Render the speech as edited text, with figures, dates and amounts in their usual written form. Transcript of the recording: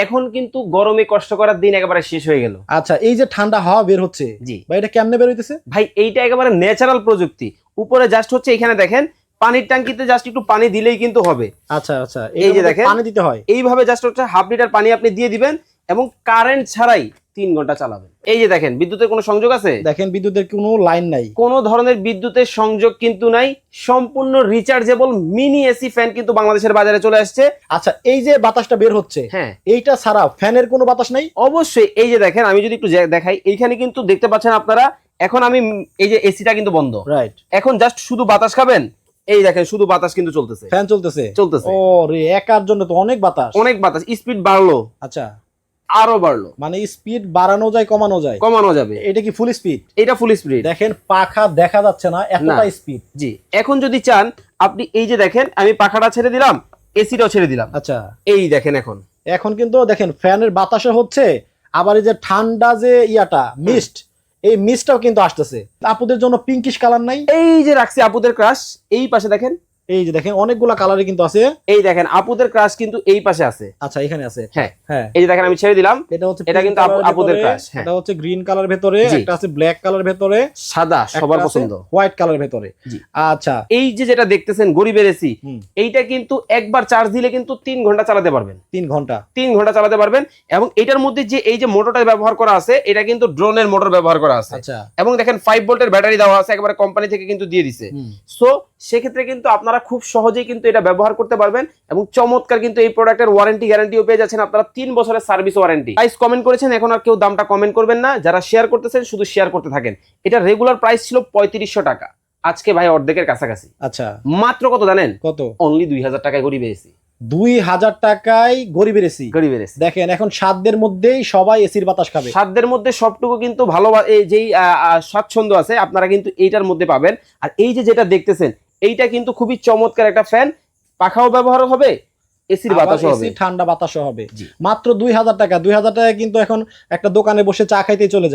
এখন কিন্তু গরমে কষ্ট করার দিন একেবারে শেষ হয়ে গেল। আচ্ছা, এই যে ঠান্ডা হাওয়া বের হচ্ছে, জি ভাই এটা কেমনে বের হইতেছে? ভাই এইটা একেবারে ন্যাচারাল প্রযুক্তি। উপরে জাস্ট হচ্ছে এখানে দেখেন পানির ট্যাঙ্কিতে জাস্ট একটু পানি দিলেই কিন্তু হবে। আচ্ছা আচ্ছা, এই যে দেখেন পানি দিতে হয় এইভাবে জাস্ট হচ্ছে হাফ লিটার পানি আপনি দিয়ে দিবেন এবং কারেন্ট ছাড়াই 3 ঘন্টা চালাবেন। এই যে দেখেন বিদ্যুতের কোনো সংযোগ আছে? দেখেন বিদ্যুতের কোনো লাইন নাই, কোনো ধরনের বিদ্যুতের সংযোগ কিন্তু নাই। সম্পূর্ণ রিচার্জেবল মিনি এসি ফ্যান কিন্তু বাংলাদেশের বাজারে চলে আসছে। আচ্ছা, এই যে বাতাসটা বের হচ্ছে, হ্যাঁ এইটা ছাড়া ফ্যানের কোনো বাতাস নাই? অবশ্যই। এই যে দেখেন আমি যদি একটু দেখাই, এইখানে কিন্তু দেখতে পাচ্ছেন আপনারা, এখন আমি এই যে এসিটা কিন্তু বন্ধ, রাইট। এখন জাস্ট শুধু বাতাস খাবেন, এই দেখেন শুধু বাতাস কিন্তু চলতেছে, ফ্যান চলতেছে। ও রে, একার জন্য তো অনেক বাতাস, অনেক বাতাস। স্পিড বাড়লো, আচ্ছা আরো বাড়লো, মানে স্পিড বাড়ানো যায় কমানো যায়, কমানো যাবে। এটা কি ফুল স্পিড? এটা ফুল স্পিড। দেখেন পাখা দেখা যাচ্ছে না, এতটা স্পিড। জি, এখন যদি চান আপনি এই যে দেখেন আমি পাখাটা ছেড়ে দিলাম, এসিটাও ছেড়ে দিলাম। আচ্ছা, এই দেখেন এখন কিন্তু দেখেন ফ্যানের বাতাসে হচ্ছে, আবার এই যে ঠান্ডা যে ইয়াটা মিস্ট, এই মিস্টটাও কিন্তু আসতেছে। আপুদের জন্য পিঙ্কিশ কালার নাই? এই যে রাখছি আপুদের ক্রাশ, এই পাশে দেখেন, এই যে দেখেন অনেকগুলা কালারে কিন্তু আছে। এই দেখেন আপুদের ক্রাশ কিন্তু এই পাশে আছে। আচ্ছা, এখানে আছে, হ্যাঁ হ্যাঁ, এই যে দেখেন আমি ছেড়ে দিলাম, এটা কিন্তু আপুদের ক্রাশ। হ্যাঁ, এটা হচ্ছে গ্রিন কালার ভেতরে, একটা আছে ব্ল্যাক কালার ভেতরে, সাদা সবার পছন্দ, হোয়াইট কালার ভেতরে। আচ্ছা, এই যে যেটা দেখতেছেন গরিবের এসি, এইটা কিন্তু একবার চার্জ দিলে কিন্তু 3 ঘন্টা চালাতে পারবেন। 3 ঘন্টা চালাতে পারবেন। এবং এটার মধ্যে যে এই যে মোটরটা ব্যবহার করা আছে, এটা কিন্তু ড্রোনের মোটর ব্যবহার করা আছে। আচ্ছা, এবং দেখেন 5 ভোল্টের ব্যাটারি দেওয়া আছে, একেবারে কোম্পানি থেকে কিন্তু দিয়ে দিছে। সো সেক্ষেত্রে কিন্তু আপনারা খুব সহজেই কিন্তু এটা ব্যবহার করতে পারবেন। এবং চমৎকার কিন্তু এই প্রোডাক্টের ওয়ারেন্টি গ্যারান্টিও পেয়ে যাচ্ছেন আপনারা, 3 বছরের সার্ভিস ওয়ারেন্টি। প্রাইস কমেন্ট করেছেন, এখন আর কেউ দামটা কমেন্ট করবেন না। যারা শেয়ার করতেছেন শুধু শেয়ার করতে থাকেন। এটা রেগুলার প্রাইস ছিল 3500 টাকা, আজকে ভাই অর্ধেকের কাছাকাছি। আচ্ছা, মাত্র কত জানেন? কত? অনলি 2000 টাকায় গরিবের এসি। 2000 টাকায় গরিবের এসি। দেখেন এখন সাধ্যের মধ্যেই সবাই এসির বাতাস খাবে। সাধ্যের মধ্যে সবটুকু কিন্তু ভালো, এই যেই স্বাচ্ছন্দ্য আছে আপনারা কিন্তু এইটার মধ্যে পাবেন। আর এই যে যেটা দেখতেছেন, এইটা কিন্তু খুবই চমৎকার একটা ফ্যান, পাখাও ব্যবহার হবে, এসির বাতাসও হবে, ঠান্ডা বাতাসও হবে। মাত্র 2000 টাকা। 2000 টাকা কিন্তু এখন একটা দোকানে বসে চা খাইতেই চলে যায়।